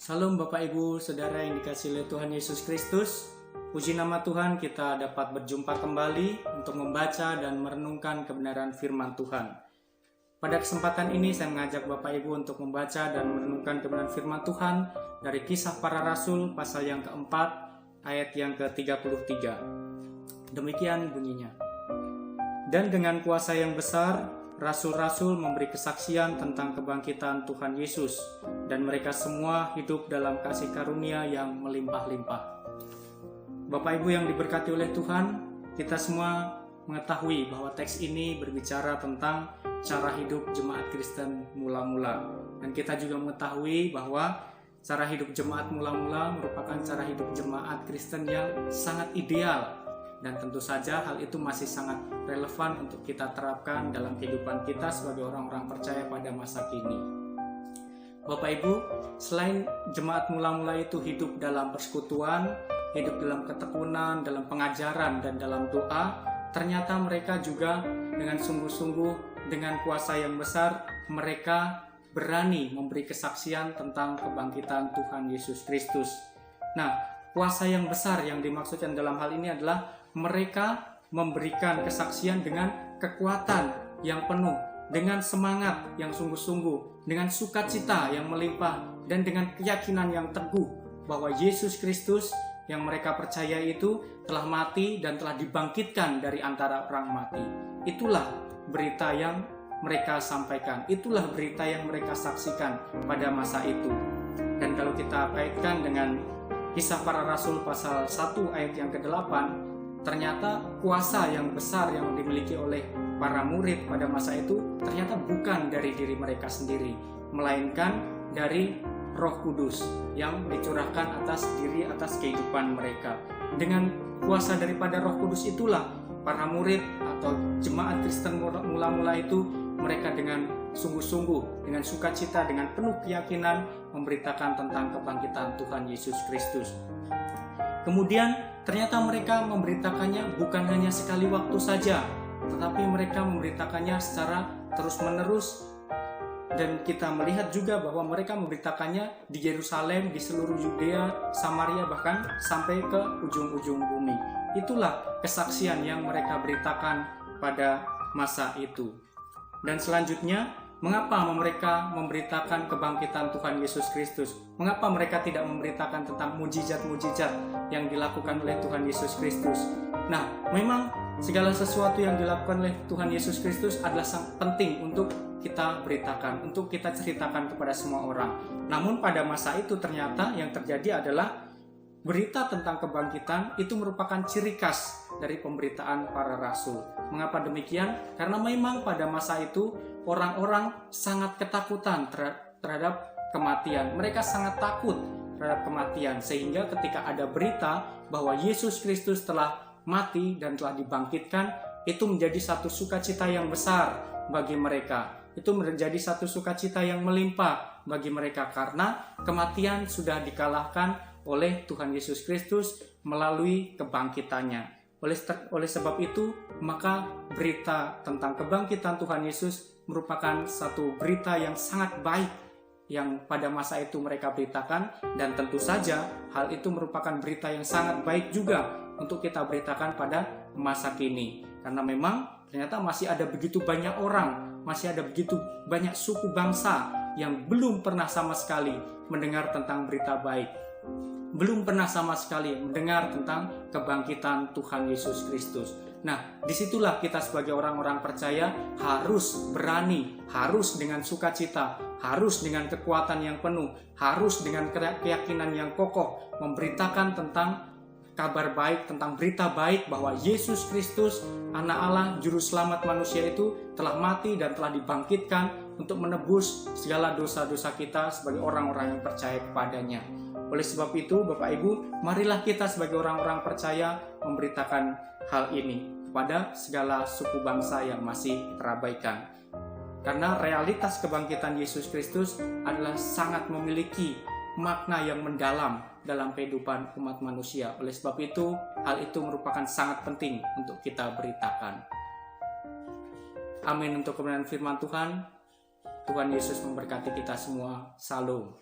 Salam Bapak Ibu, Saudara yang dikasihi oleh Tuhan Yesus Kristus. Puji nama Tuhan, kita dapat berjumpa kembali untuk membaca dan merenungkan kebenaran firman Tuhan. Pada kesempatan ini saya mengajak Bapak Ibu untuk membaca dan merenungkan kebenaran firman Tuhan dari Kisah Para Rasul pasal yang keempat, ayat yang ke-33. Demikian bunyinya. Dan dengan kuasa yang besar, rasul-rasul memberi kesaksian tentang kebangkitan Tuhan Yesus, dan mereka semua hidup dalam kasih karunia yang melimpah-limpah. Bapak Ibu yang diberkati oleh Tuhan, kita semua mengetahui bahwa teks ini berbicara tentang cara hidup jemaat Kristen mula-mula. Dan kita juga mengetahui bahwa cara hidup jemaat mula-mula merupakan cara hidup jemaat Kristen yang sangat ideal. Dan tentu saja hal itu masih sangat relevan untuk kita terapkan dalam kehidupan kita sebagai orang-orang percaya pada masa kini. Bapak Ibu, selain jemaat mula-mula itu hidup dalam persekutuan, hidup dalam ketekunan, dalam pengajaran, dan dalam doa, ternyata mereka juga dengan sungguh-sungguh, dengan kuasa yang besar, mereka berani memberi kesaksian tentang kebangkitan Tuhan Yesus Kristus. Nah, kuasa yang besar yang dimaksudkan dalam hal ini adalah mereka memberikan kesaksian dengan kekuatan yang penuh, dengan semangat yang sungguh-sungguh, dengan sukacita yang melimpah, dan dengan keyakinan yang teguh bahwa Yesus Kristus yang mereka percaya itu telah mati dan telah dibangkitkan dari antara orang mati. Itulah berita yang mereka sampaikan, itulah berita yang mereka saksikan pada masa itu. Dan kalau kita kaitkan dengan Kisah Para Rasul pasal 1 ayat yang ke-8, ternyata kuasa yang besar yang dimiliki oleh para murid pada masa itu ternyata bukan dari diri mereka sendiri, melainkan dari Roh Kudus yang dicurahkan atas kehidupan mereka. Dengan kuasa daripada Roh Kudus itulah para murid atau jemaat Kristen mula-mula itu mereka dengan sungguh-sungguh, dengan sukacita, dengan penuh keyakinan memberitakan tentang kebangkitan Tuhan Yesus Kristus. Kemudian ternyata mereka memberitakannya bukan hanya sekali waktu saja, tetapi mereka memberitakannya secara terus-menerus. Dan kita melihat juga bahwa mereka memberitakannya di Yerusalem, di seluruh Yudea, Samaria, bahkan sampai ke ujung-ujung bumi. Itulah kesaksian yang mereka beritakan pada masa itu. Dan selanjutnya, mengapa mereka memberitakan kebangkitan Tuhan Yesus Kristus? Mengapa mereka tidak memberitakan tentang mujizat-mujizat yang dilakukan oleh Tuhan Yesus Kristus? Nah, memang segala sesuatu yang dilakukan oleh Tuhan Yesus Kristus adalah sangat penting untuk kita beritakan, untuk kita ceritakan kepada semua orang. Namun pada masa itu ternyata yang terjadi adalah berita tentang kebangkitan itu merupakan ciri khas dari pemberitaan para rasul. Mengapa demikian? Karena memang pada masa itu orang-orang sangat ketakutan terhadap kematian. Mereka sangat takut terhadap kematian, sehingga ketika ada berita bahwa Yesus Kristus telah mati dan telah dibangkitkan, itu menjadi satu sukacita yang besar bagi mereka. Itu menjadi satu sukacita yang melimpah bagi mereka karena kematian sudah dikalahkan oleh Tuhan Yesus Kristus melalui kebangkitannya. Oleh sebab itu, maka berita tentang kebangkitan Tuhan Yesus merupakan satu berita yang sangat baik yang pada masa itu mereka beritakan, dan tentu saja hal itu merupakan berita yang sangat baik juga untuk kita beritakan pada masa kini. Karena memang ternyata masih ada begitu banyak orang, masih ada begitu banyak suku bangsa yang belum pernah sama sekali mendengar tentang berita baik, belum pernah sama sekali mendengar tentang kebangkitan Tuhan Yesus Kristus. Nah, disitulah kita sebagai orang-orang percaya harus berani, harus dengan sukacita, harus dengan kekuatan yang penuh, harus dengan keyakinan yang kokoh memberitakan tentang kabar baik, tentang berita baik bahwa Yesus Kristus, Anak Allah, Juru Selamat manusia itu telah mati dan telah dibangkitkan untuk menebus segala dosa-dosa kita sebagai orang-orang yang percaya kepadanya. Oleh sebab itu, Bapak Ibu, marilah kita sebagai orang-orang percaya memberitakan hal ini kepada segala suku bangsa yang masih terabaikan. Karena realitas kebangkitan Yesus Kristus adalah sangat memiliki makna yang mendalam dalam kehidupan umat manusia. Oleh sebab itu, hal itu merupakan sangat penting untuk kita beritakan. Amin untuk kebenaran firman Tuhan. Tuhan Yesus memberkati kita semua. Salam.